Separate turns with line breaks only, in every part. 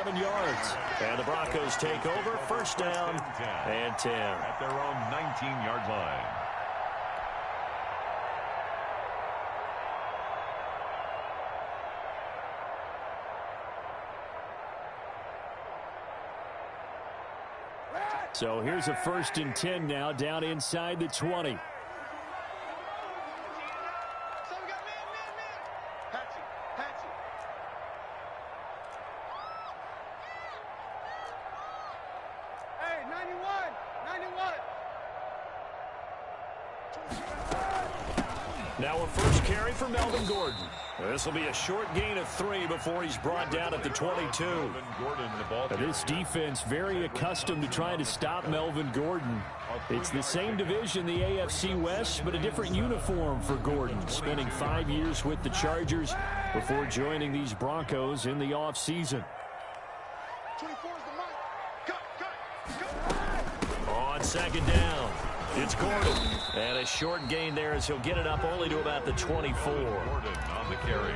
7 yards. And the Broncos take over, first down and 10.
At their own 19-yard line.
So here's a 1st and 10 now, down inside the 20. Now a first carry for Melvin Gordon. This will be a short gain of 3 before he's brought down at the 22. This defense very accustomed to trying to stop Melvin Gordon. It's the same division, the AFC West, but a different uniform for Gordon, spending 5 years with the Chargers before joining these Broncos in the offseason. On 2nd down, it's Gordon. And a short gain there as he'll get it up only to about the 24.
Gordon on the carry.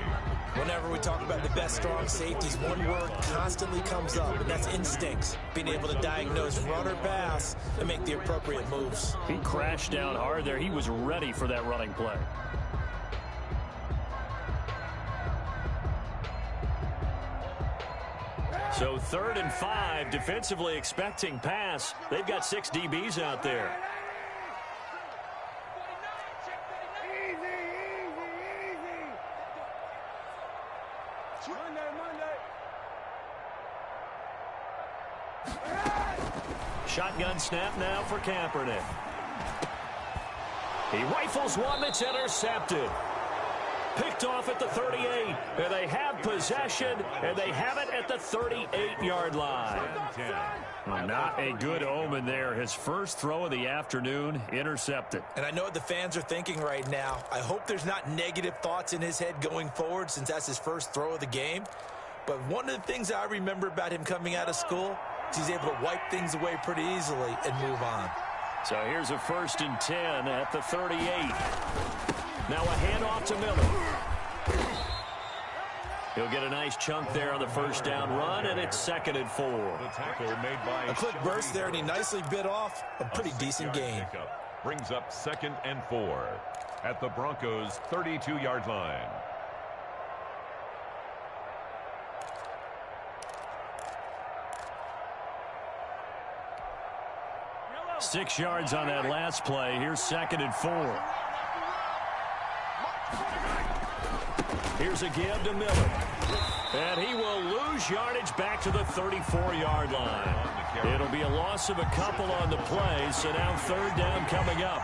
Whenever we talk about the best strong safeties, one word constantly comes up, and that's instincts. Being able to diagnose run or pass and make the appropriate moves.
He crashed down hard there. He was ready for that running play. So 3rd and 5, defensively expecting pass. They've got 6 DBs out there. Shotgun snap now for Kaepernick. He rifles one that's intercepted. Picked off at the 38. And they have possession, and they have it at the 38-yard line. Not a good omen there. His first throw of the afternoon intercepted.
And I know what the fans are thinking right now. I hope there's not negative thoughts in his head going forward since that's his first throw of the game. But one of the things I remember about him coming out of school is he's able to wipe things away pretty easily and move on.
So here's a 1st and 10 at the 38. Now a handoff to Miller. He'll get a nice chunk there on the first down run, and it's 2nd and 4.
The tackle made by
a quick burst there, and he nicely bit off a pretty decent gain.
Brings up 2nd and 4 at the Broncos' 32-yard line.
Six yards on that last play. Here's 2nd and 4. Here's a give to Miller. And he will lose yardage back to the 34-yard line. It'll be a loss of a couple on the play, so now 3rd down coming up.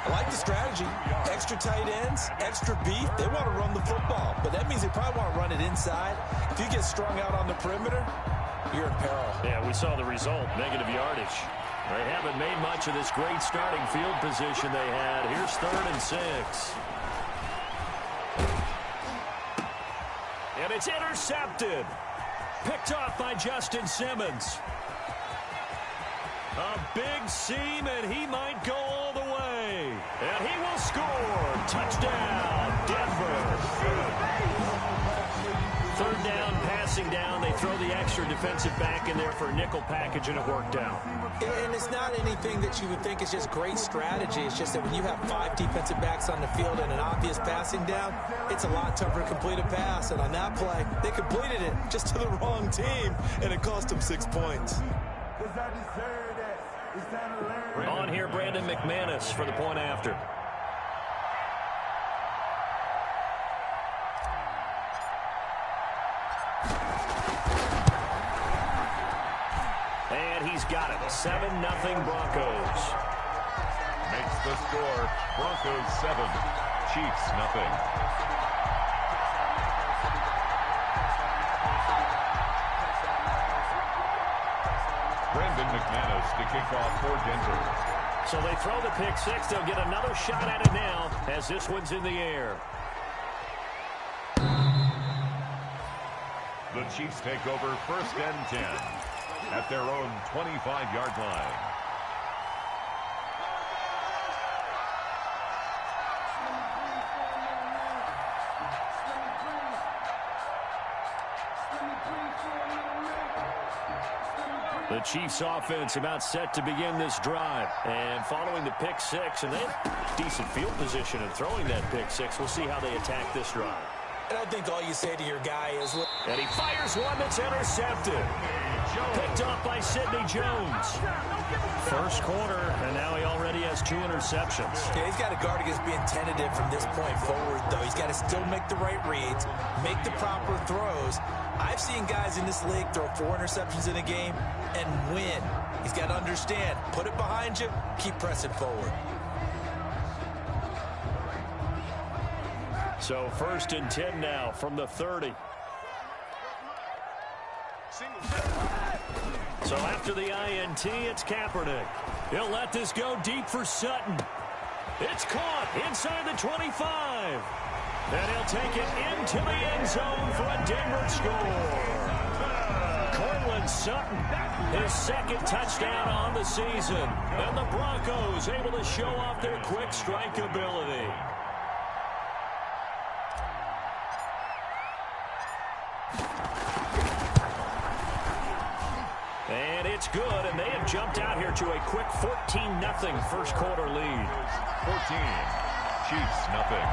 I like the strategy. Extra tight ends, extra beef. They want to run the football, but that means they probably want to run it inside. If you get strung out on the perimeter, you're in peril.
Yeah, we saw the result, negative yardage. They haven't made much of this great starting field position they had. Here's 3rd and 6. And it's intercepted. Picked off by Justin Simmons. A big seam, and he might go all the way. And he will score. Touchdown, Denver. 3rd down, passing down. They throw the extra defensive back in there for a nickel package, and it worked out.
And it's not anything that you would think is just great strategy. It's just that when you have 5 defensive backs on the field and an obvious passing down, it's a lot tougher to complete a pass. And on that play, they completed it just to the wrong team, and it cost them 6 points.
On here, Brandon McManus for the point after. And he's got it. 7-0 Broncos.
Makes the score. Broncos 7, Chiefs nothing. Brandon McManus to kick off for Denver.
So they throw the pick six. They'll get another shot at it now as this one's in the air.
The Chiefs take over 1st and 10 at their own 25-yard line.
The Chiefs offense about set to begin this drive. And following the pick six, and they have decent field position in throwing that pick six. We'll see how they attack this drive.
And I think all you say to your guy is...
And he fires one that's intercepted. Picked off by Sidney Jones. First quarter, and now he already has 2 interceptions.
Yeah, he's got to guard against being tentative from this point forward, though. He's got to still make the right reads, make the proper throws. I've seen guys in this league throw 4 interceptions in a game and win. He's got to understand, put it behind you, keep pressing forward.
So 1st and 10 now from the 30. So after the INT, it's Kaepernick. He'll let this go deep for Sutton. It's caught inside the 25. And he'll take it into the end zone for a Denver score. Cortland Sutton, his 2nd touchdown on the season. And the Broncos able to show off their quick strike ability. And it's good, and they have jumped out here to a quick 14-0 first quarter lead.
14, Chiefs nothing.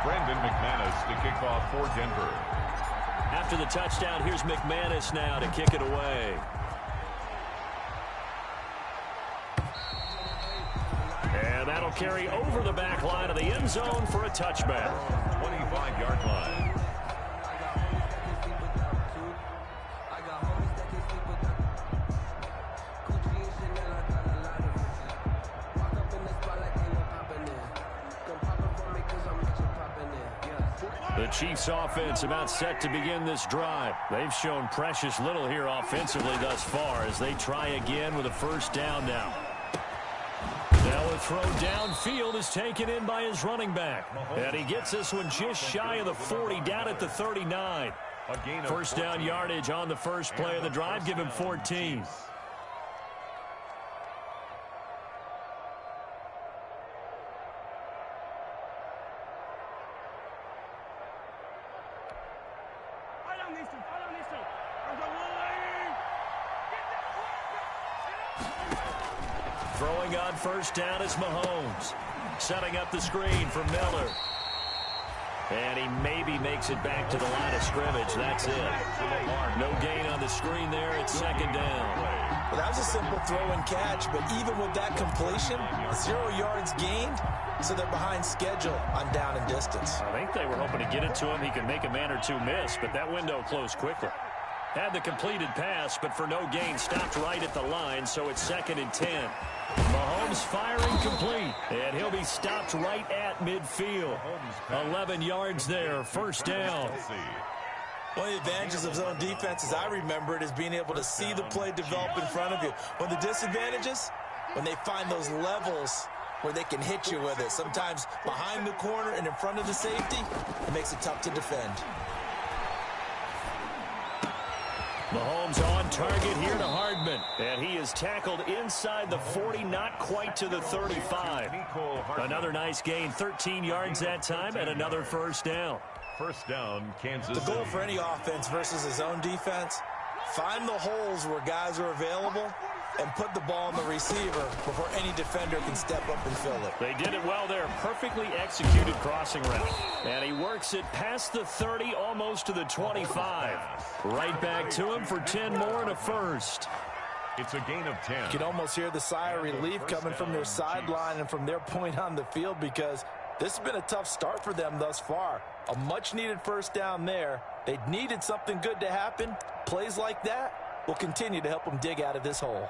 Brandon McManus to kick off for Denver.
After the touchdown, here's McManus now to kick it away. And that'll carry over the back line of the end zone for a touchback.
25-yard line.
The Chiefs offense about set to begin this drive. They've shown precious little here offensively thus far as they try again with a first down now. Now a throw downfield is taken in by his running back. And he gets this one just shy of the 40, down at the 39. First down yardage on the first play of the drive. Give him 14. Throwing on first down is Mahomes. Setting up the screen for Miller. And he maybe makes it back to the line of scrimmage. That's it. No gain on the screen there. It's 2nd down.
Well, that was a simple throw and catch, but even with that completion, 0 yards gained, so they're behind schedule on down and distance.
I think they were hoping to get it to him. He could make a man or two miss, but that window closed quickly. Had the completed pass, but for no gain, stopped right at the line, so it's 2nd and 10. Mahomes firing complete, and he'll be stopped right at midfield. 11 yards there, first down.
One of the advantages of zone defense, as I remember it, is being able to see the play develop in front of you. One of the disadvantages, when they find those levels where they can hit you with it. Sometimes behind the corner and in front of the safety, it makes it tough to defend.
Mahomes on target here to Hardman. And he is tackled inside the 40, not quite to the 35. Another nice gain, 13 yards that time, and another first down.
First down, Kansas City.
The goal for any offense versus a zone defense, find the holes where guys are available and put the ball on the receiver before any defender can step up and fill it.
They did it well there. Perfectly executed crossing route. And he works it past the 30, almost to the 25. Right back to him for 10 more and a first.
It's a gain of 10.
You can almost hear the sigh of relief coming from their sideline and from their point on the field, because this has been a tough start for them thus far. A much-needed first down there. They needed something good to happen. Plays like that will continue to help them dig out of this hole.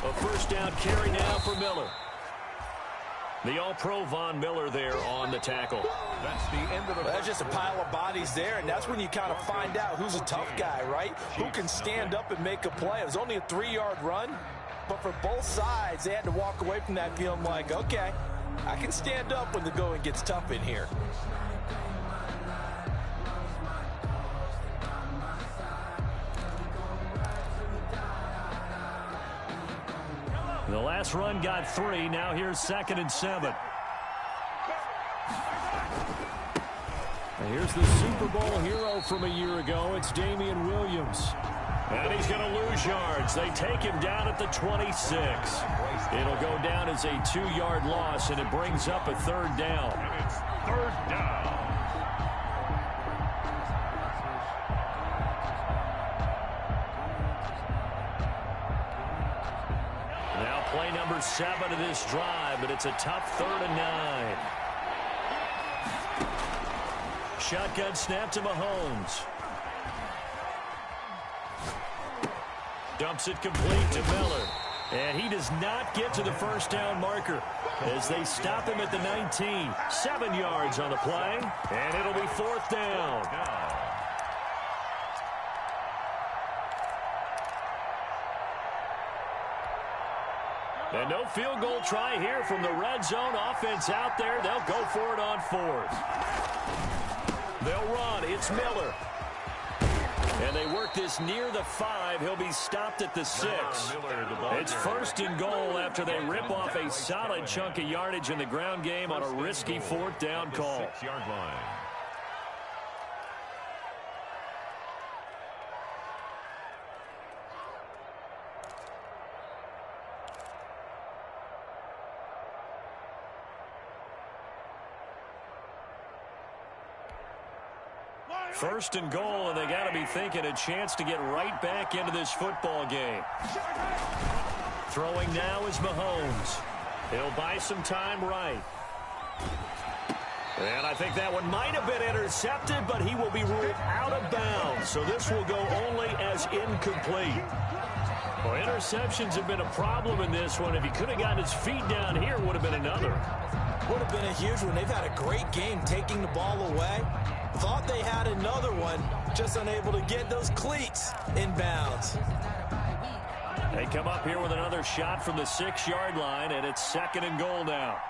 A first down carry now for Miller. The All-Pro Von Miller there on the tackle.
That's the end of the...
That's just a pile of bodies there, and that's when you kind of find out who's a tough guy, right? Who can stand up and make a play. It was only a 3-yard run, but for both sides, they had to walk away from that feeling like, okay, I can stand up when the going gets tough in here.
The last run got 3. Now here's 2nd and 7. And here's the Super Bowl hero from a year ago. It's Damian Williams. And he's going to lose yards. They take him down at the 26. It'll go down as a 2-yard loss, and it brings up a 3rd down.
And it's 3rd down.
Now play number 7 of this drive, but it's a tough 3rd and 9. Shotgun snap to Mahomes. Dumps it complete to Miller. And he does not get to the 1st down marker as they stop him at the 19. 7 yards on the play, and it'll be 4th down. And no field goal try here from the red zone. Offense out there. They'll go for it on 4th. They'll run. It's Miller. And they work this near the 5. He'll be stopped at the 6. It's 1st and goal after they rip off a solid chunk of yardage in the ground game on a risky 4th down call.
6-yard line.
First and goal, and they got to be thinking a chance to get right back into this football game. Throwing now is Mahomes. He'll buy some time right. And I think that one might have been intercepted, but he will be ruled out of bounds. So this will go only as incomplete. Well, interceptions have been a problem in this one. If he could have gotten his feet down here, would have been another.
Would have been a huge one. They've had a great game taking the ball away. Thought they had another one, just unable to get those cleats in bounds.
They come up here with another shot from the 6-yard line, and it's 2nd and goal now.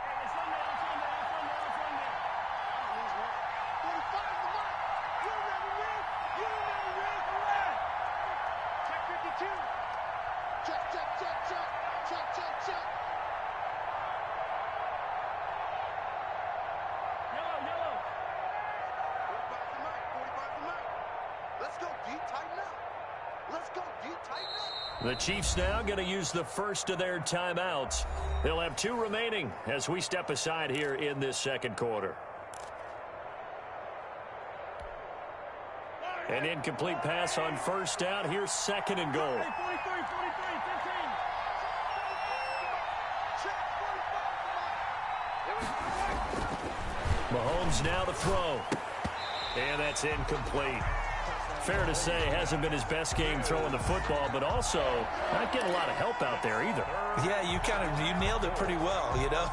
The Chiefs now going to use the first of their timeouts. They'll have 2 remaining as we step aside here in this 2nd quarter. An incomplete pass on 1st down. Here's 2nd and goal. Mahomes now to throw. And that's incomplete. Fair to say, hasn't been his best game throwing the football, but also not getting a lot of help out there either.
Yeah, you nailed it pretty well, you know.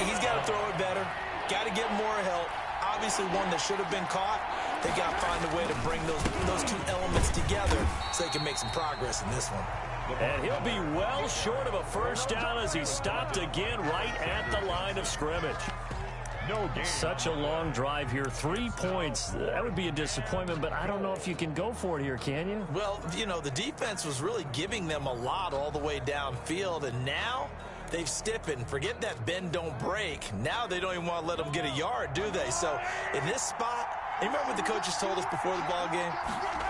He's got to throw it better. Got to get more help. Obviously one that should have been caught. They got to find a way to bring those 2 elements together so they can make some progress in this one.
And he'll be well short of a 1st down as he stopped again right at the line of scrimmage.
No game.
Such a long drive here. 3 points. That would be a disappointment, but I don't know if you can go for it here, can you?
Well, you know, the defense was really giving them a lot all the way downfield, and now they've stiffened. Forget that bend, don't break. Now they don't even want to let them get a yard, do they? So in this spot, you remember what the coaches told us before the ball game?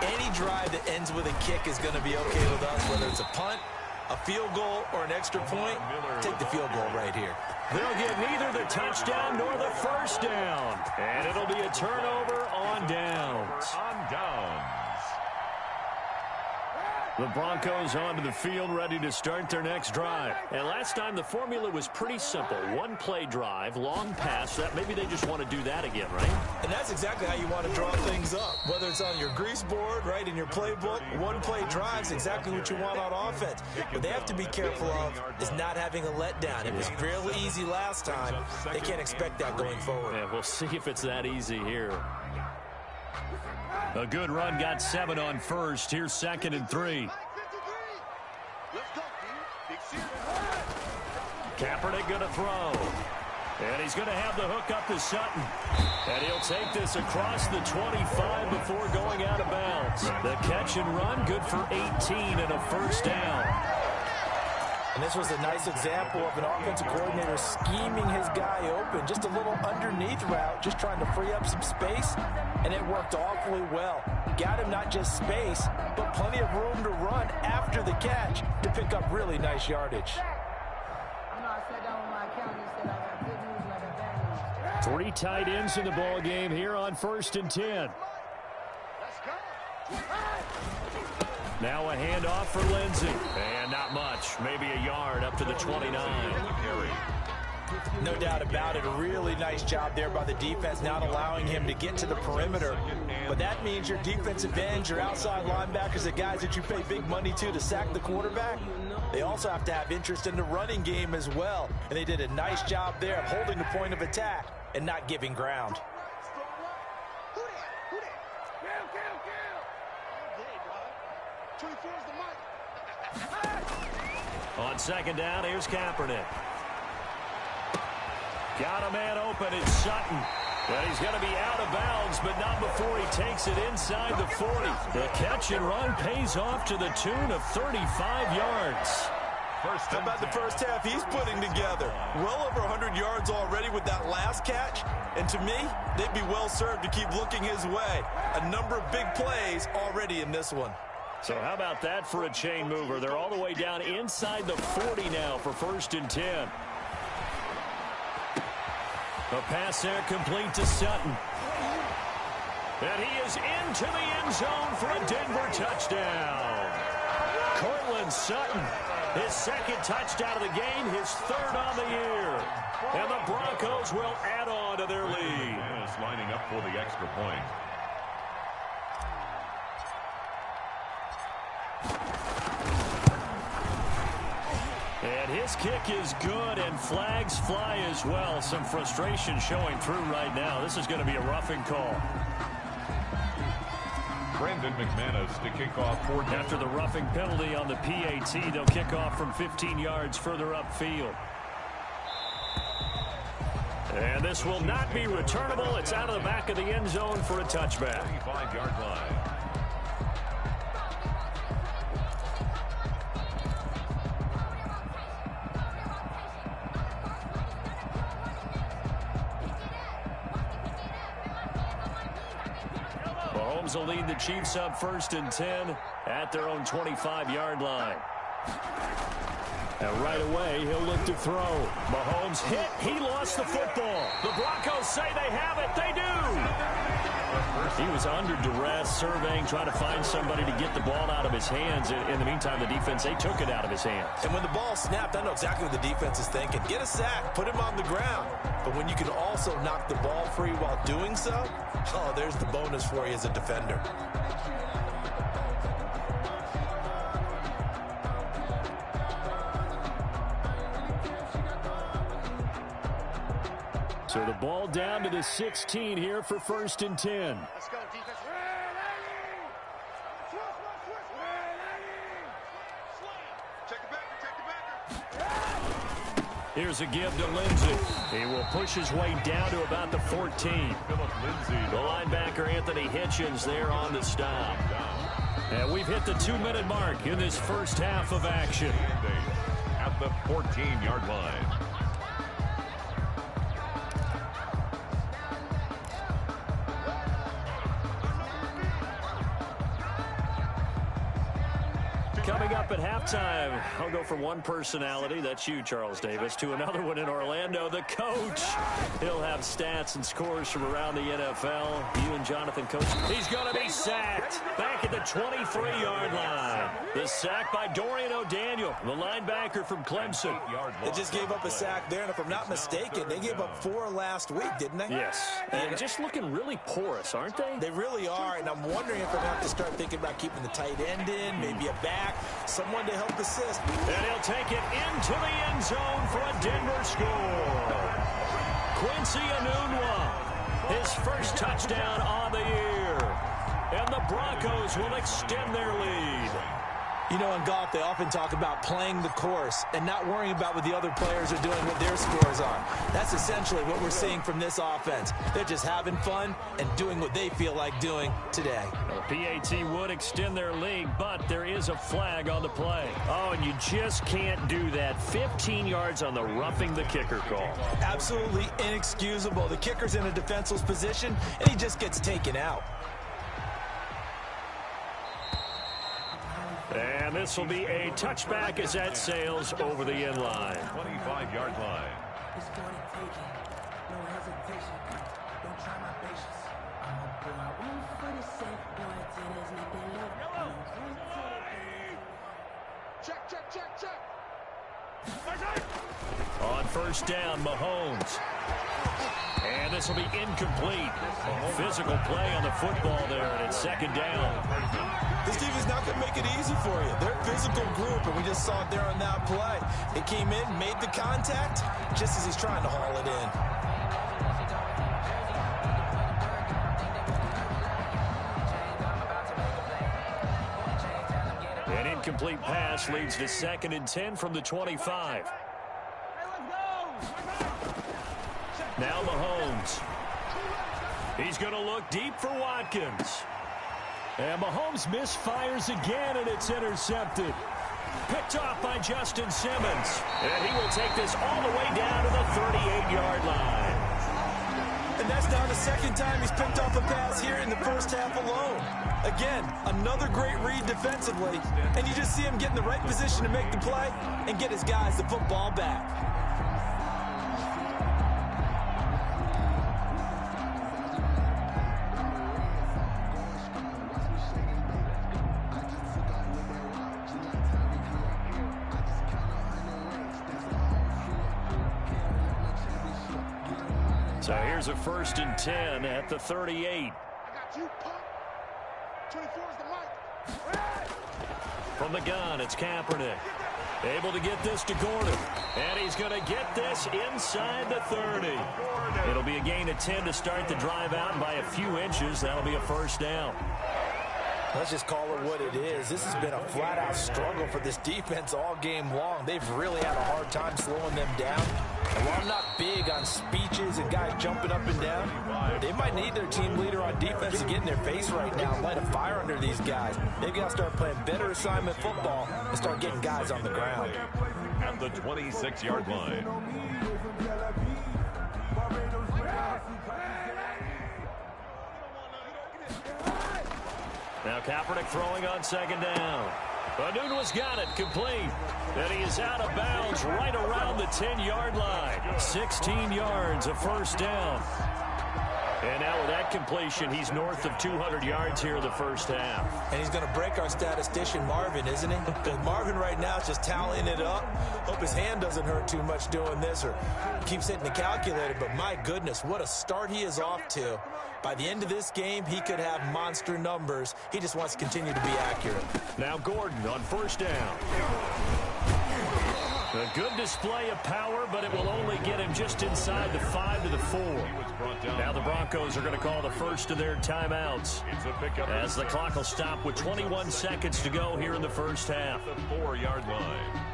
Any drive that ends with a kick is going to be okay with us, whether it's a punt, a field goal, or an extra point. Take the field goal right here.
They'll get neither the touchdown nor the 1st down. And it'll be a turnover on downs. The Broncos onto the field, ready to start their next drive. And last time, the formula was pretty simple. 1-play drive, long pass. Maybe they just want to do that again, right?
And that's exactly how you want to draw things up. Whether it's on your grease board, right, in your playbook, 1-play drive's exactly what you want on offense. What they have to be careful of is not having a letdown. It was real easy last time. They can't expect that going forward.
Yeah, we'll see if it's that easy here. A good run, got 7 on 1st. Here's 2nd and 3. Kaepernick going to throw. And he's going to have the hook up to Sutton. And he'll take this across the 25 before going out of bounds. The catch and run, good for 18 and a 1st down.
And this was a nice example of an offensive coordinator scheming his guy open. Just a little underneath route, just trying to free up some space, and it worked awfully well. Got him not just space, but plenty of room to run after the catch to pick up really nice yardage.
3 tight ends in the ball game here on 1st and 10. Now a handoff for Lindsey. And not much. Maybe a yard up to the 29.
No doubt about it. A really nice job there by the defense, not allowing him to get to the perimeter. But that means your defensive ends, your outside linebackers, the guys that you pay big money to sack the quarterback, they also have to have interest in the running game as well. And they did a nice job there of holding the point of attack and not giving ground.
On 2nd down, here's Kaepernick. Got a man open. It's Sutton. And he's going to be out of bounds, but not before he takes it inside the 40. The catch and run pays off to the tune of 35 yards.
How about the first half he's putting together? Well over 100 yards already with that last catch. And to me, they'd be well served to keep looking his way. A number of big plays already in this one.
So how about that for a chain mover? They're all the way down inside the 40 now for 1st and 10. A pass there complete to Sutton. And he is into the end zone for a Denver touchdown. Cortland Sutton, his 2nd touchdown of the game, his 3rd on the year. And the Broncos will add on to their lead.
Is lining up for the extra point.
And his kick is good, and flags fly as well. Some frustration showing through right now. This is going to be a roughing call.
Brandon McManus to kick off for Denver.
After the roughing penalty on the PAT, they'll kick off from 15 yards further upfield. And this will not be returnable. It's out of the back of the end zone for a touchback.
35-yard line.
Mahomes will lead the Chiefs up 1st and 10 at their own 25-yard line. And right away, he'll look to throw. Mahomes hit. He lost the football. The Broncos say they have it. They do. He was under duress, surveying, trying to find somebody to get the ball out of his hands. In the meantime, the defense, they took it out of his hands.
And when the ball snapped, I know exactly what the defense is thinking. Get a sack. Put him on the ground. But when you can also knock the ball free while doing so, oh, there's the bonus for you as a defender.
So the ball down to the 16 here for 1st and 10.
Let's go, defense.
Here's a give to Lindsey. He will push his way down to about the 14. The linebacker Anthony Hitchens there on the stop. And we've hit the 2-minute mark in this first half of action.
At the 14-yard line.
Coming up at halftime, I'll go from one personality, that's you, Charles Davis, to another one in Orlando, the coach. He'll have stats and scores from around the NFL. You and Jonathan, coach. He's going to be sacked back at the 23-yard line. The sack by Dorian O'Daniel, the linebacker from Clemson.
They just gave up a sack there, and if I'm not mistaken, they gave up 4 last week, didn't they?
Yes, and just looking really porous, aren't they?
They really are, and I'm wondering if they're going to have to start thinking about keeping the tight end in, maybe a back, someone to help assist.
And he'll take it into the end zone for a Denver score. Quincy Enunwa, his first touchdown on the year. And the Broncos will extend their lead.
You know, in golf, they often talk about playing the course and not worrying about what the other players are doing, what their scores are. That's essentially what we're seeing from this offense. They're just having fun and doing what they feel like doing today.
Well, PAT would extend their lead, but there is a flag on the play. Oh, and you just can't do that. 15 yards on the roughing the kicker call.
Absolutely inexcusable. The kicker's in a defenseless position, and he just gets taken out.
And this will be a touchback as that sails over the end line.
25-yard line.
On first down, Mahomes. And this will be incomplete. Physical play on the football there, and it's second down.
This defense not going to make it easy for you. They're a physical group, and we just saw it there on that play. It came in, made the contact, just as he's trying to haul it in.
An incomplete pass leads to 2nd and 10 from the 25. Now Mahomes. He's going to look deep for Watkins. And Mahomes misfires again, and it's intercepted. Picked off by Justin Simmons. And he will take this all the way down to the 38-yard line.
And that's now the second time he's picked off a pass here in the first half alone. Again, another great read defensively. And you just see him get in the right position to make the play and get his guys the football back.
So here's a 1st and 10 at the 38.
I got you, punk. 24 is the mic.
From the gun, it's Kaepernick. Able to get this to Gordon. And he's going to get this inside the 30. It'll be a gain of 10 to start the drive out, and by a few inches, that'll be a first down.
Let's just call it what it is. This has been a flat-out struggle for this defense all game long. They've really had a hard time slowing them down. And while I'm not big on speeches and guys jumping up and down, they might need their team leader on defense to get in their face right now and light a fire under these guys. They've got to start playing better assignment football and start getting guys on the ground.
At the 26-yard line.
Now Kaepernick throwing on 2nd down. Anunwa's got it, complete. And he is out of bounds right around the 10-yard line. 16 yards, a first down. And now with that completion, he's north of 200 yards here in the first half.
And he's going to break our statistician, Marvin, isn't he? Because Marvin right now is just tallying it up. Hope his hand doesn't hurt too much doing this or keeps hitting the calculator. But my goodness, what a start he is off to. By the end of this game, he could have monster numbers. He just wants to continue to be accurate.
Now Gordon on first down. A good display of power, but it will only get him just inside the 5 to the 4. Now the Broncos are going to call the first of their timeouts as the clock will stop with 21 seconds to go here in the first half.
The 4-yard line.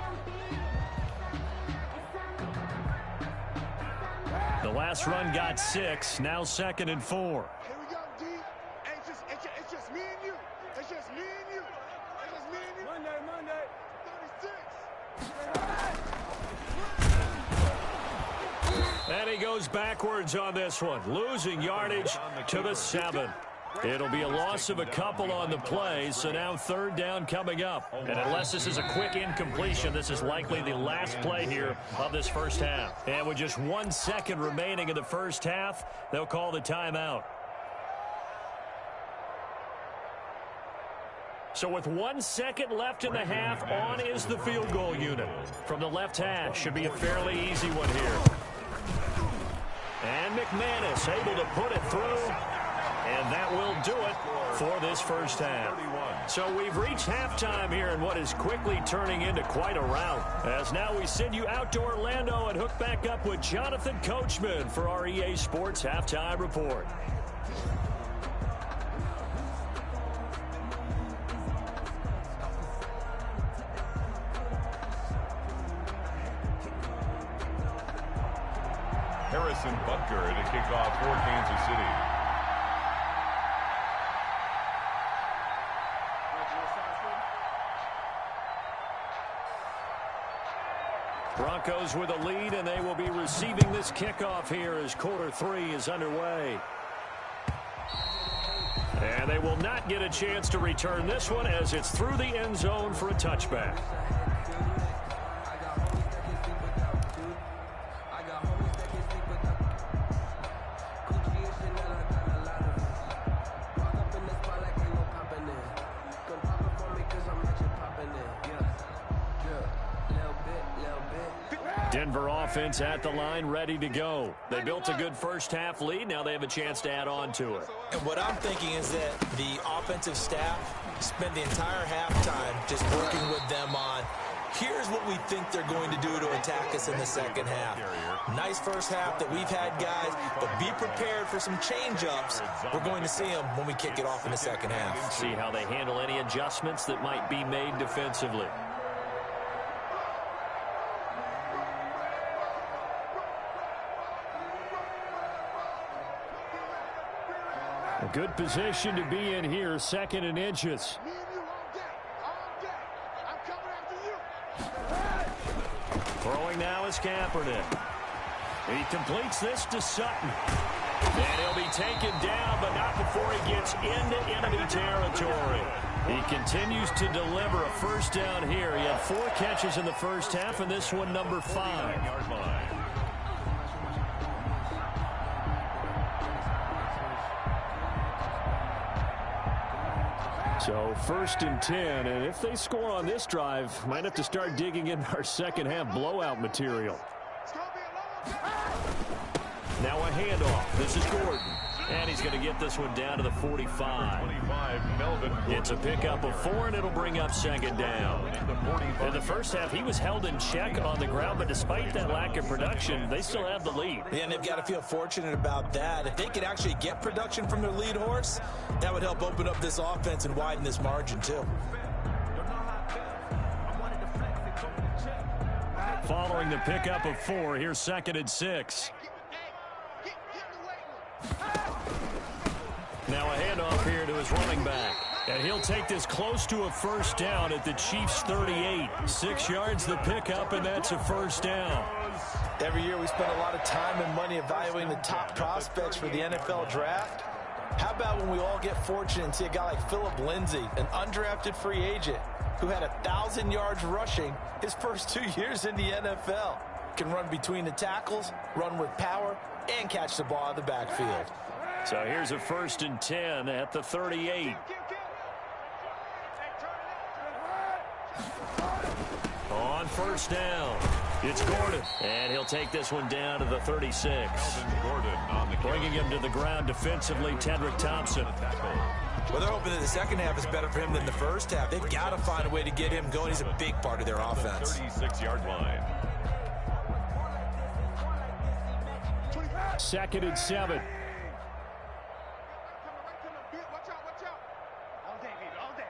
The last run got 6, now 2nd and 4.
Here we go, D. It's just me and you. It's just me and you. It's just me and you. Monday. 36.
And he goes backwards on this one, losing yardage to the 7. It'll be a loss of a couple on the play, so now 3rd down coming up. And unless this is a quick incompletion, this is likely the last play here of this first half. And with just 1 second remaining in the first half, they'll call the timeout. So with 1 second left in the half, on is the field goal unit. From the left hash, should be a fairly easy one here. And McManus able to put it through. And that will do it for this first half. So we've reached halftime here in what is quickly turning into quite a rout. As now we send you out to Orlando and hook back up with Jonathan Coachman for our EA Sports Halftime Report.
Harrison Butker to kick off for Kansas City.
Broncos with a lead, and they will be receiving this kickoff here as quarter 3 is underway. And they will not get a chance to return this one as it's through the end zone for a touchback. Denver offense at the line, ready to go. They built a good first-half lead. Now they have a chance to add on to it.
And what I'm thinking is that the offensive staff spent the entire halftime just working with them on, here's what we think they're going to do to attack us in the second half. Nice first half that we've had, guys, but be prepared for some change-ups. We're going to see them when we kick it off in the second half.
See how they handle any adjustments that might be made defensively. A good position to be in here, 2nd and inches.
Me and you all day. I'm coming after you.
Throwing now is Kaepernick. He completes this to Sutton. And he'll be taken down, but not before he gets into enemy territory. He continues to deliver a first down here. He had 4 catches in the first half, and this one number 5. So 1st and 10, and if they score on this drive, might have to start digging in our second half blowout material. Now a handoff. This is Gordon. And he's going to get this one down to the 45. It's a pickup of 4, and it'll bring up 2nd down. In the first half, he was held in check on the ground, but despite that lack of production, they still have the lead.
Yeah, and they've got to feel fortunate about that. If they could actually get production from their lead horse, that would help open up this offense and widen this margin, too.
Following the pickup of 4, here's 2nd and 6. Now a handoff here to his running back. And he'll take this close to a first down at the Chiefs' 38. 6 yards the pickup, and that's a first down.
Every year we spend a lot of time and money evaluating the top prospects for the NFL draft. How about when we all get fortunate and see a guy like Phillip Lindsay, an undrafted free agent who had 1,000 yards rushing his first 2 years in the NFL. Can run between the tackles, run with power, and catch the ball out of the backfield.
So here's a 1st and 10 at the 38. On first down, it's Gordon. And he'll take this one down to the 36. Bringing him to the ground defensively, Tedrick Thompson.
Well, they're hoping that the second half is better for him than the first half. They've got to find a way to get him going. He's a big part of their offense.
36-yard line.
2nd and 7.
Watch out. All day, baby. All day.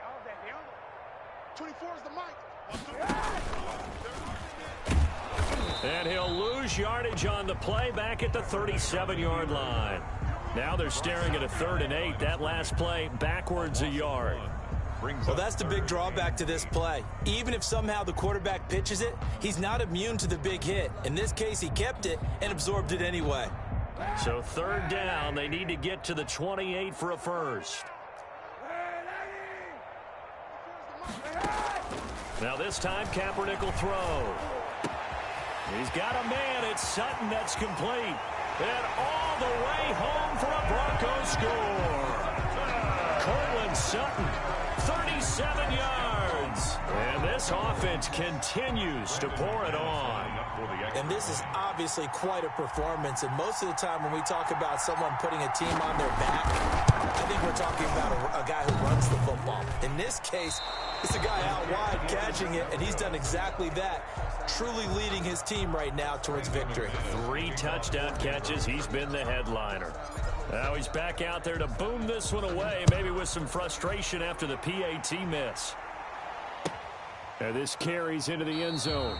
24 is the mic.
And he'll lose yardage on the play back at the 37-yard line. Now they're staring at a 3rd and 8. That last play backwards a yard.
Well, that's the big drawback to this play. Even if somehow the quarterback pitches it, he's not immune to the big hit. In this case, he kept it and absorbed it anyway.
So 3rd down, they need to get to the 28 for a first. Now this time, Kaepernick will throw. He's got a man. It's Sutton that's complete. And all the way home for a Broncos score. Cortland Sutton, 37 yards. And this offense continues to pour it on.
And this is obviously quite a performance. And most of the time when we talk about someone putting a team on their back, I think we're talking about a guy who runs the football. In this case, it's a guy out wide catching it, and he's done exactly that, truly leading his team right now towards victory.
3 touchdown catches. He's been the headliner. Now he's back out there to boom this one away, maybe with some frustration after the PAT miss. And this carries into the end zone.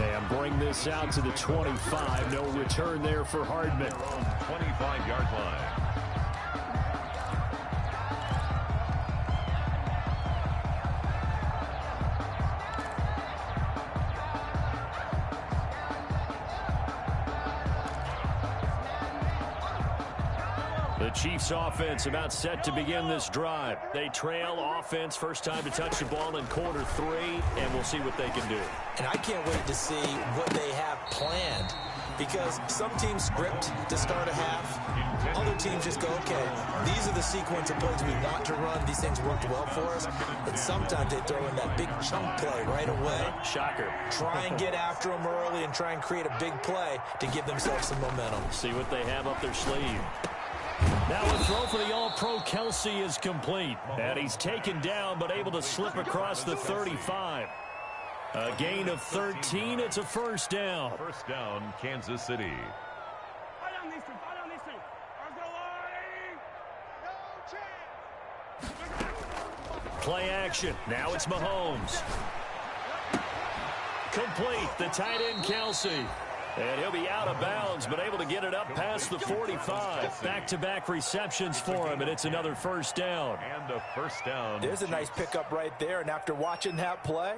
And bring this out to the 25. No return there for Hardman.
25-yard line.
The Chiefs offense about set to begin this drive. They trail offense, first time to touch the ball in quarter 3, and we'll see what they can do.
And I can't wait to see what they have planned, because some teams script to start a half. Other teams just go, okay, these are the sequence of plays we want to run. These things worked well for us. And sometimes they throw in that big chunk play right away.
Shocker.
Try and get after them early and try and create a big play to give themselves some momentum.
See what they have up their sleeve. Now a throw for the All-Pro Kelsey is complete. And he's taken down but able to slip across the 35. A gain of 13. It's a first down.
First down, Kansas City.
Play action. Now it's Mahomes. Complete. The tight end, Kelsey. And he'll be out of bounds, but able to get it up past the 45. Back-to-back receptions for him, and it's another first down.
And a first down.
There's a nice pickup right there, and after watching that play,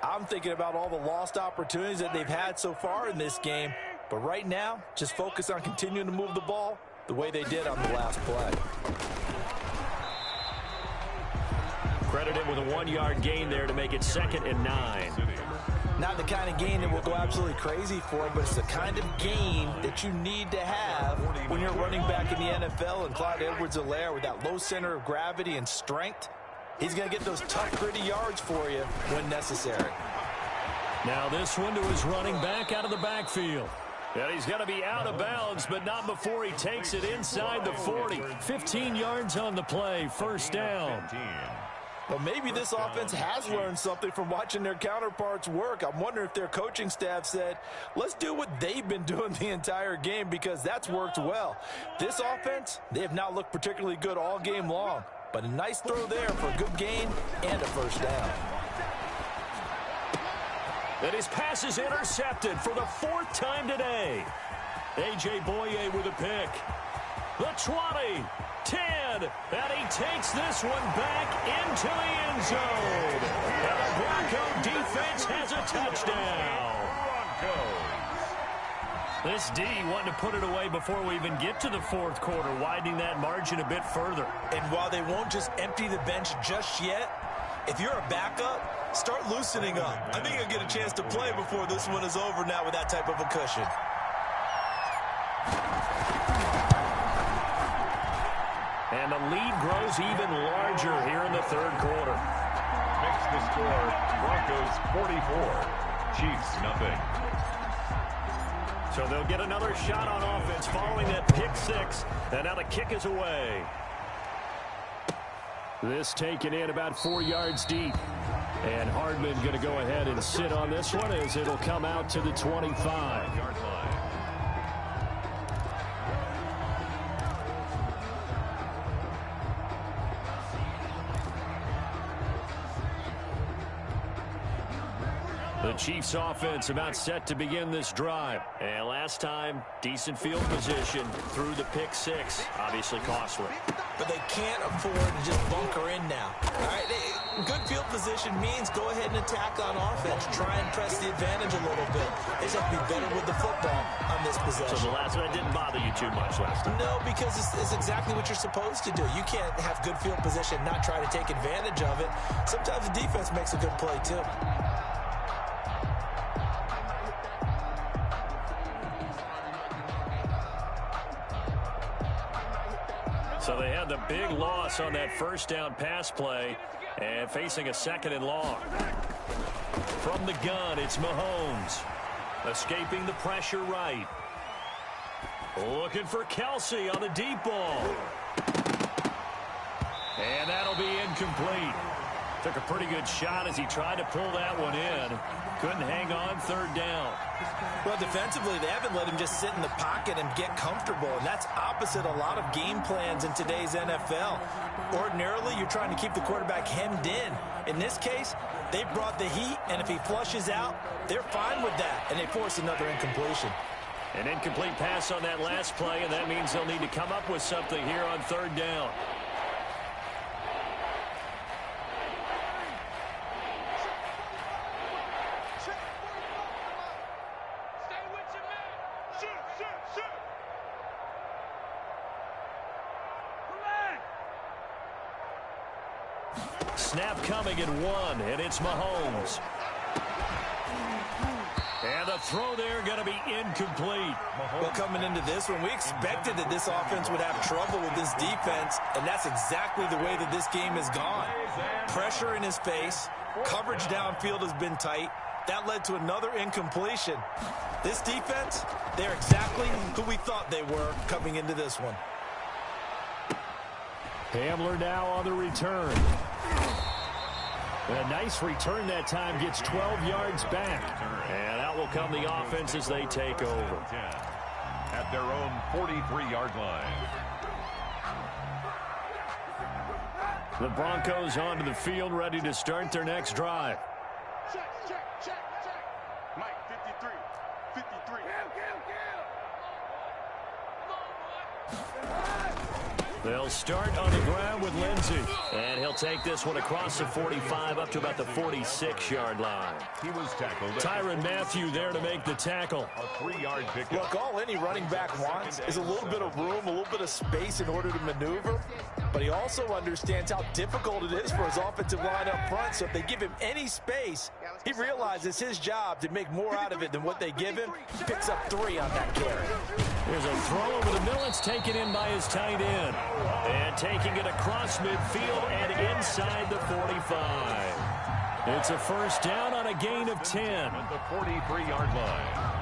I'm thinking about all the lost opportunities that they've had so far in this game. But right now, just focus on continuing to move the ball the way they did on the last play.
Credit him with a 1-yard gain there to make it 2nd and 9.
Not the kind of gain that will go absolutely crazy for, but it's the kind of gain that you need to have when you're running back in the NFL. And Clyde Edwards-Helaire, with that low center of gravity and strength, he's going to get those tough, gritty yards for you when necessary.
Now this one to his running back out of the backfield. And he's going to be out of bounds, but not before he takes it inside the 40. 15 yards on the play, first down.
Well, maybe this offense has learned something from watching their counterparts work. I'm wondering if their coaching staff said, let's do what they've been doing the entire game, because that's worked well. This offense, they have not looked particularly good all game long, but a nice throw there for a good gain and a first down.
And his pass is intercepted for the 4th time today. A.J. Boye with a pick. The 20. 10, and he takes this one back into the end zone. And the Bronco defense has a touchdown. Broncos. This D wanting to put it away before we even get to the 4th quarter, widening that margin a bit further.
And while they won't just empty the bench just yet, if you're a backup, start loosening up. I think you'll get a chance to play before this one is over now with that type of a cushion.
And the lead grows even larger here in the 3rd quarter.
Makes the score Broncos 44, Chiefs nothing.
So they'll get another shot on offense following that pick 6. And now the kick is away. This taken in about 4 yards deep. And Hardman going to go ahead and sit on this one as it'll come out to the 25-yard line. The Chiefs offense about set to begin this drive. And last time, decent field position through the pick 6. Obviously costly.
But they can't afford to just bunker in now. All right, good field position means go ahead and attack on offense. Try and press the advantage a little bit. They just have to be better with the football on this possession.
So the last one didn't bother you too much last time?
No, because it's exactly what you're supposed to do. You can't have good field position, not try to take advantage of it. Sometimes the defense makes a good play too.
So they had the big loss on that first down pass play and facing a 2nd and long. From the gun, it's Mahomes. Escaping the pressure right. Looking for Kelsey on the deep ball. And that'll be incomplete. Took a pretty good shot as he tried to pull that one in. Couldn't hang on third down.
Well, defensively, they haven't let him just sit in the pocket and get comfortable, and that's opposite a lot of game plans in today's NFL. Ordinarily, you're trying to keep the quarterback hemmed in. In this case, they brought the heat, and if he flushes out, they're fine with that, and they force another incompletion.
An incomplete pass on that last play, and that means they'll need to come up with something here on third down. Snap coming at 1, and it's Mahomes. And the throw there going to be incomplete.
Well, coming into this one, we expected that this offense would have trouble with this defense, and that's exactly the way that this game has gone. Pressure in his face, coverage downfield has been tight. That led to another incompletion. This defense, they're exactly who we thought they were coming into this one.
Hamler now on the return. A nice return that time, gets 12 yards back. And out will come the offense as they take over.
At their own 43-yard line.
The Broncos onto the field, ready to start their next drive.
Check. Mike, 53. 53.
They'll start on the ground with Lindsey. And he'll take this one across the 45 up to about the 46-yard line.
He was tackled.
Tyrann Mathieu there to make the tackle.
A 3-yard pickup.
Look, all any running back wants is a little bit of room, a little bit of space in order to maneuver. But he also understands how difficult it is for his offensive line up front. So if they give him any space, he realizes his job to make more out of it than what they give him. Picks up 3 on that carry.
There's a throw over the middle. It's taken in by his tight end. And taking it across midfield and inside the 45. It's a first down on a gain of 10.
At the 43-yard line.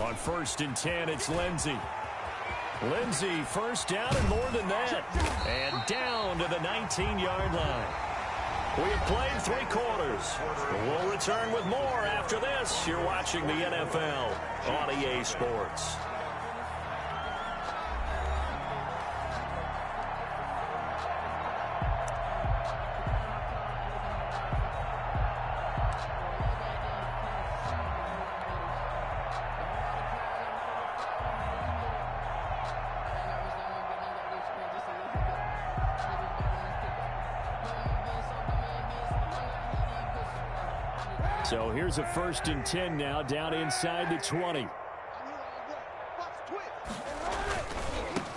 On 1st and 10, it's Lindsey. Lindsey, first down and more than that. And down to the 19-yard line. We have played 3 quarters. We'll return with more after this. You're watching the NFL on EA Sports. So here's a 1st and 10 now, down inside the 20.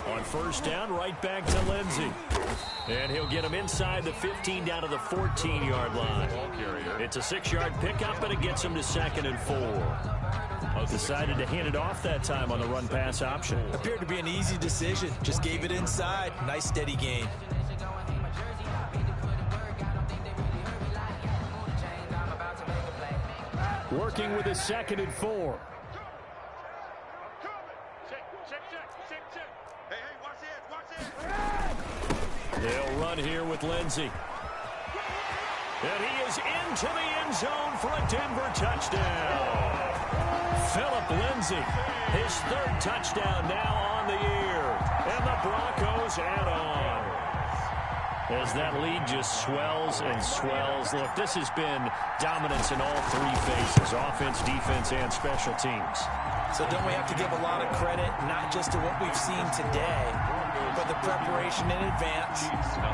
On 1st down, right back to Lindsey. And he'll get him inside the 15 down to the 14-yard line. It's a 6-yard pickup, but it gets him to 2nd and 4. Decided to hand it off that time on the run-pass option.
Appeared to be an easy decision. Just gave it inside. Nice steady gain.
Working with a 2nd and 4.
Check. Hey, watch this.
They'll run here with Lindsey. And he is into the end zone for a Denver touchdown. Phillip Lindsay, his 3rd touchdown now on the year. And the Broncos add on. As that lead just swells and swells. Look, this has been dominance in all 3 phases, offense, defense, and special teams.
So don't we have to give a lot of credit, not just to what we've seen today, But the preparation in advance,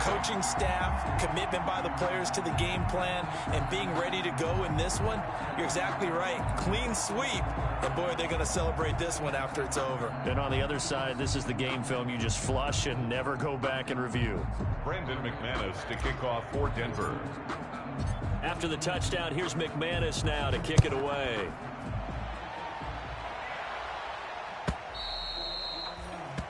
coaching staff, commitment by the players to the game plan, and being ready to go in this one, you're exactly right. Clean sweep. And, boy, they're going to celebrate this one after it's over.
And on the other side, this is the game film you just flush and never go back and review.
Brandon McManus to kick off for Denver.
After the touchdown, here's McManus now to kick it away.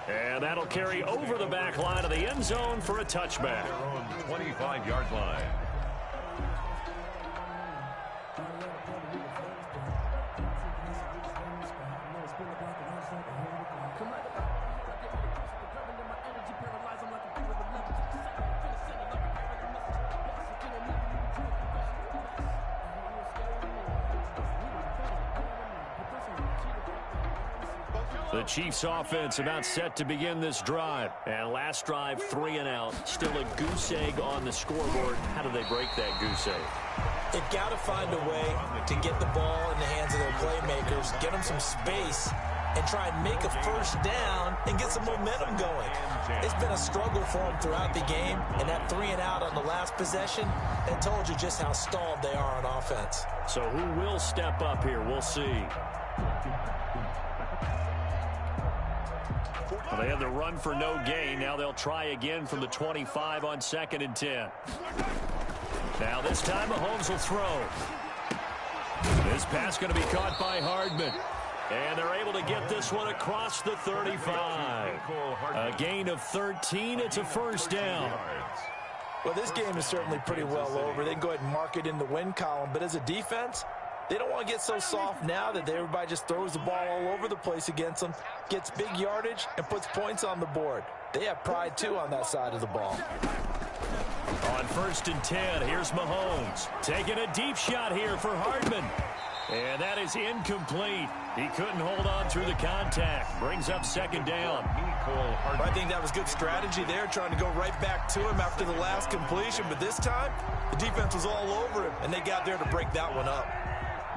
And that'll carry over the back line of the end zone for a touchback.
Their own 25-yard line.
The Chiefs offense about set to begin this drive. And last drive, 3 and out. Still a goose egg on the scoreboard. How do they break that goose egg?
They've got to find a way to get the ball in the hands of their playmakers, get them some space, and try and make a first down and get some momentum going. It's been a struggle for them throughout the game, and that 3 and out on the last possession, that told you just how stalled they are on offense.
So who will step up here? We'll see. Well, they had the run for no gain. Now they'll try again from the 25 on 2nd and 10. Now this time Mahomes will throw. This pass going to be caught by Hardman. And they're able to get this one across the 35. A gain of 13. It's a first down.
Well, this game is certainly pretty well over. They can go ahead and mark it in the win column. But as a defense, they don't want to get so soft now that everybody just throws the ball all over the place against them, gets big yardage, and puts points on the board. They have pride, too, on that side of the ball.
On 1st and 10, here's Mahomes. Taking a deep shot here for Hardman. And that is incomplete. He couldn't hold on through the contact. Brings up 2nd down.
I think that was good strategy there, trying to go right back to him after the last completion. But this time, the defense was all over him, and they got there to break that one up.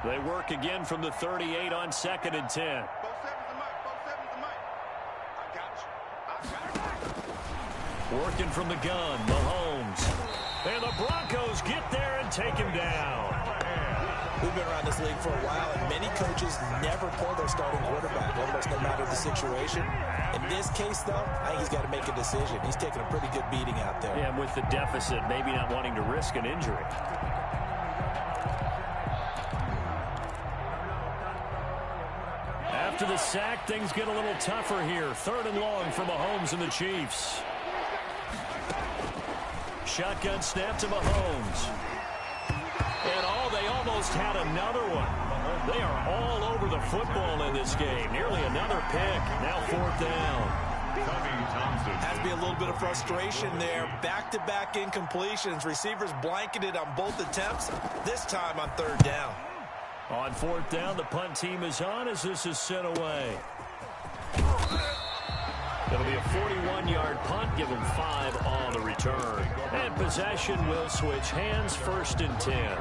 They work again from the 38 on 2nd and 10. Working from the gun, Mahomes. And the Broncos get there and take him down.
We've been around this league for a while, and many coaches never pull their starting quarterback, almost no matter the situation. In this case, though, I think he's got to make a decision. He's taking a pretty good beating out there.
Yeah, and with the deficit, maybe not wanting to risk an injury. After the sack, things get a little tougher here. 3rd and long for Mahomes and the Chiefs. Shotgun snap to Mahomes. And they almost had another one. They are all over the football in this game. Nearly another pick. Now 4th down.
Has to be a little bit of frustration there. Back-to-back incompletions. Receivers blanketed on both attempts. This time on 3rd down.
On 4th down, the punt team is on as this is sent away. It'll be a 41-yard punt, give them 5 on the return. And possession will switch hands, 1st and 10.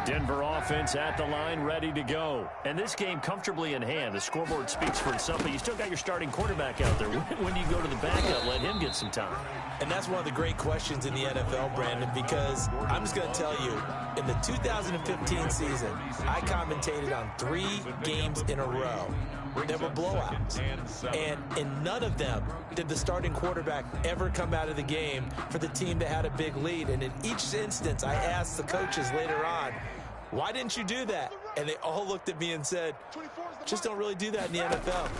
Denver offense at the line, ready to go. And this game comfortably in hand. The scoreboard speaks for itself, but you still got your starting quarterback out there. When do you go to the backup? Let him get some time.
And that's one of the great questions in the NFL, Brandon, because I'm just going to tell you, in the 2015 season, I commentated on 3 games in a row. There were blowouts. And in none of them did the starting quarterback ever come out of the game for the team that had a big lead. And in each instance, I asked the coaches later on, why didn't you do that? And they all looked at me and said, just don't really do that in the NFL.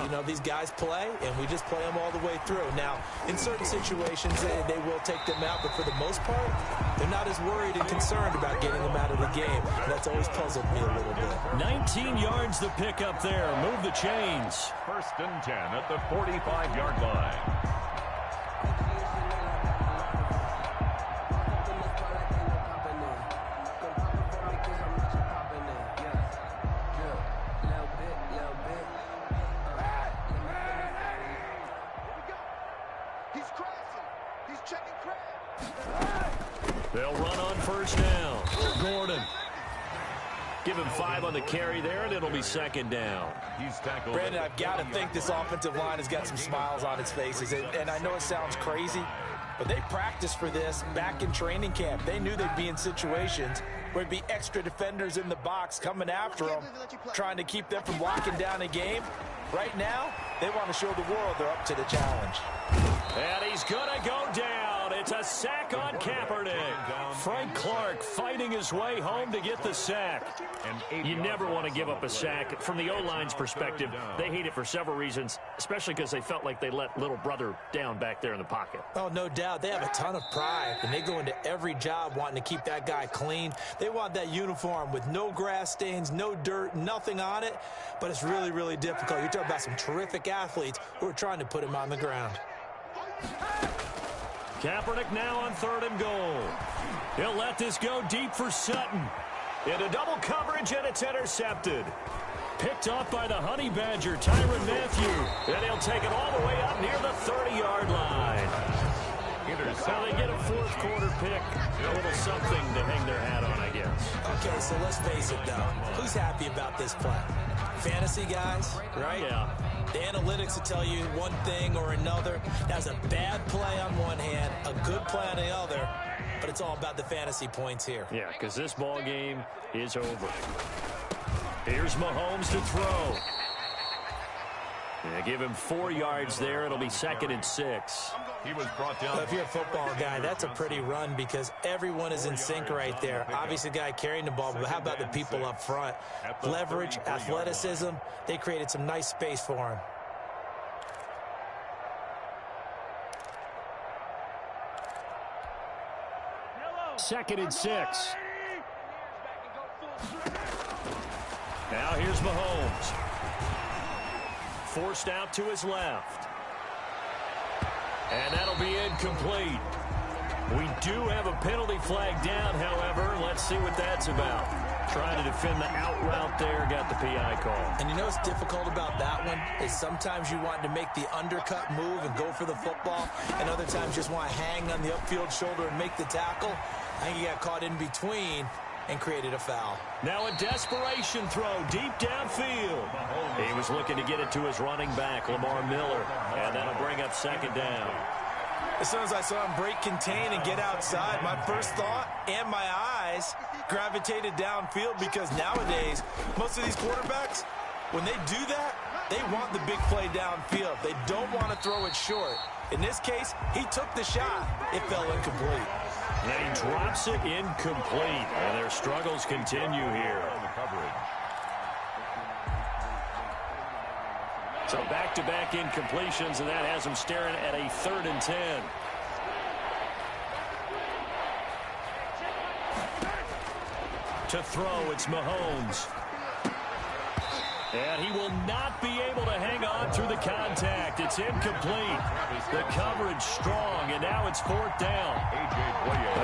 You know, these guys play, and we just play them all the way through. Now, in certain situations, they will take them out, but for the most part, they're not as worried and concerned about getting them out of the game. And that's always puzzled me a little bit.
19 yards the pick up there. Move the chains.
1st and 10 at the 45-yard line.
He's crossing. He's checking crab.
They'll run on first down. Gordon. Give him 5 on the carry there, and it'll be second down.
He's tackled.
Brandon, I've got to think this offensive line has got some smiles on its faces. And I know it sounds crazy, but they practiced for this back in training camp. They knew they'd be in situations where there'd be extra defenders in the box coming after them, trying to keep them from locking down a game. Right now, they want to show the world they're up to the challenge.
And he's going to go down. It's a sack on Kaepernick. Frank Clark fighting his way home to get the sack. You never want to give up a sack. From the O-line's perspective, they hate it for several reasons, especially because they felt like they let little brother down back there in the pocket.
Oh, no doubt. They have a ton of pride, and they go into every job wanting to keep that guy clean. They want that uniform with no grass stains, no dirt, nothing on it, but it's really, really difficult. You're talking about some terrific athletes who are trying to put him on the ground.
Kaepernick now on 3rd and goal. He'll let this go deep for Sutton. Into double coverage, and it's intercepted. Picked off by the Honey Badger, Tyrann Mathieu. And he'll take it all the way up near the 30-yard line. So they get a 4th quarter pick. A little something to hang their hat on, I guess.
Okay, so let's face it, though. Who's happy about this play? Fantasy guys, right?
Yeah.
The analytics will tell you one thing or another. That's a bad play on one hand, a good play on the other, but it's all about the fantasy points here.
Yeah, because this ball game is over. Here's Mahomes to throw. They give him 4 yards there. It'll be 2nd and 6.
He was brought down.
Well, if you're a football guy, that's a pretty run because everyone is in sync right there. Obviously, the guy carrying the ball, but how about the people up front? Leverage, athleticism, they created some nice space for him.
Second and 6. Now here's Mahomes. Forced out to his left. And that'll be incomplete. We do have a penalty flag down, however. Let's see what that's about. Trying to defend the out route there, got the PI call.
And you know what's difficult about that one is sometimes you want to make the undercut move and go for the football, and other times just want to hang on the upfield shoulder and make the tackle. I think he got caught in between and created a foul.
Now a desperation throw deep downfield. He was looking to get it to his running back, Lamar Miller, and that'll bring up 2nd down.
As soon as I saw him break contain and get outside, my first thought and my eyes gravitated downfield because nowadays, most of these quarterbacks, when they do that, they want the big play downfield. They don't want to throw it short. In this case, he took the shot. It fell incomplete.
And he drops it incomplete. And their struggles continue here. So back-to-back incompletions, and that has them staring at a 3rd and 10. To throw, it's Mahomes. And he will not be able to hang on through the contact. It's incomplete. The coverage strong, and now it's 4th down.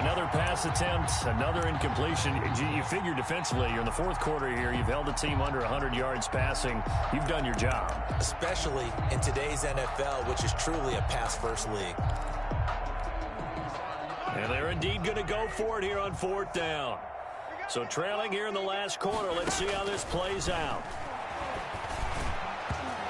Another pass attempt, another incompletion. You figure defensively, you're in the 4th quarter here. You've held the team under 100 yards passing. You've done your job.
Especially in today's NFL, which is truly a pass-first league.
And they're indeed going to go for it here on 4th down. So trailing here in the last quarter. Let's see how this plays out.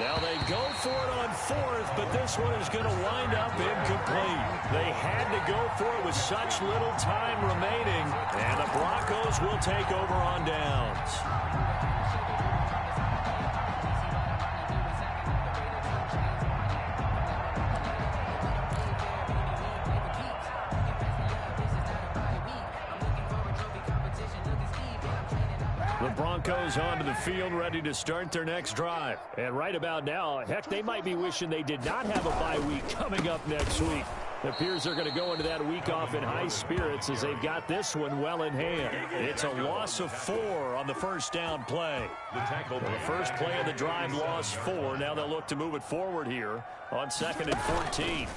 Now they go for it on 4th, but this one is going to wind up incomplete. They had to go for it with such little time remaining, and the Broncos will take over on downs. The Broncos onto the field, ready to start their next drive. And right about now, heck, they might be wishing they did not have a bye week coming up next week. It appears they're going to go into that week off in high spirits as they've got this one well in hand. It's a loss of 4 on the first down play. The first play of the drive, lost 4. Now they'll look to move it forward here on 2nd and 14.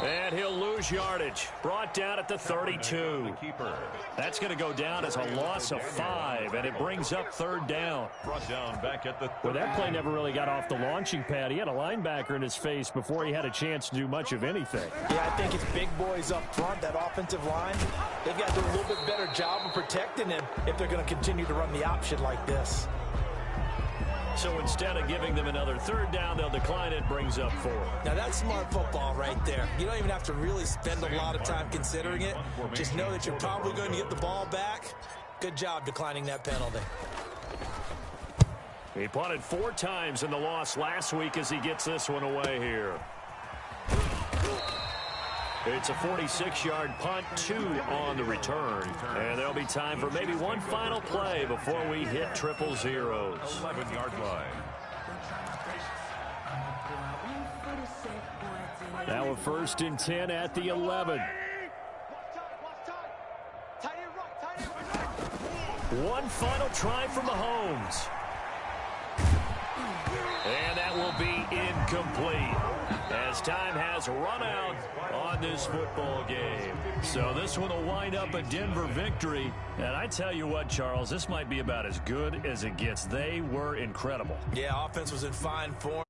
And he'll lose yardage. Brought down at the 32. That's going to go down as a loss of 5, and it brings up third down.
Brought down back at the 30.
Well, that play never really got off the launching pad. He had a linebacker in his face before he had a chance to do much of anything.
Yeah, I think it's big boys up front, that offensive line. They've got to do a little bit better job of protecting him if they're going to continue to run the option like this.
So instead of giving them another third down, they'll decline it, brings up 4.
Now, that's smart football right there. You don't even have to really spend a lot of time considering it. Just know that you're probably going to get the ball back. Good job declining that penalty.
He punted 4 times in the loss last week as he gets this one away here. It's a 46-yard punt, 2 on the return. And there'll be time for maybe one final play before we hit 000.
11-yard line.
Now a 1st and 10 at the 11. One final try from Mahomes. And that will be incomplete as time has run out on this football game. So this one will wind up a Denver victory. And I tell you what, Charles, this might be about as good as it gets. They were incredible.
Yeah, offense was in fine form.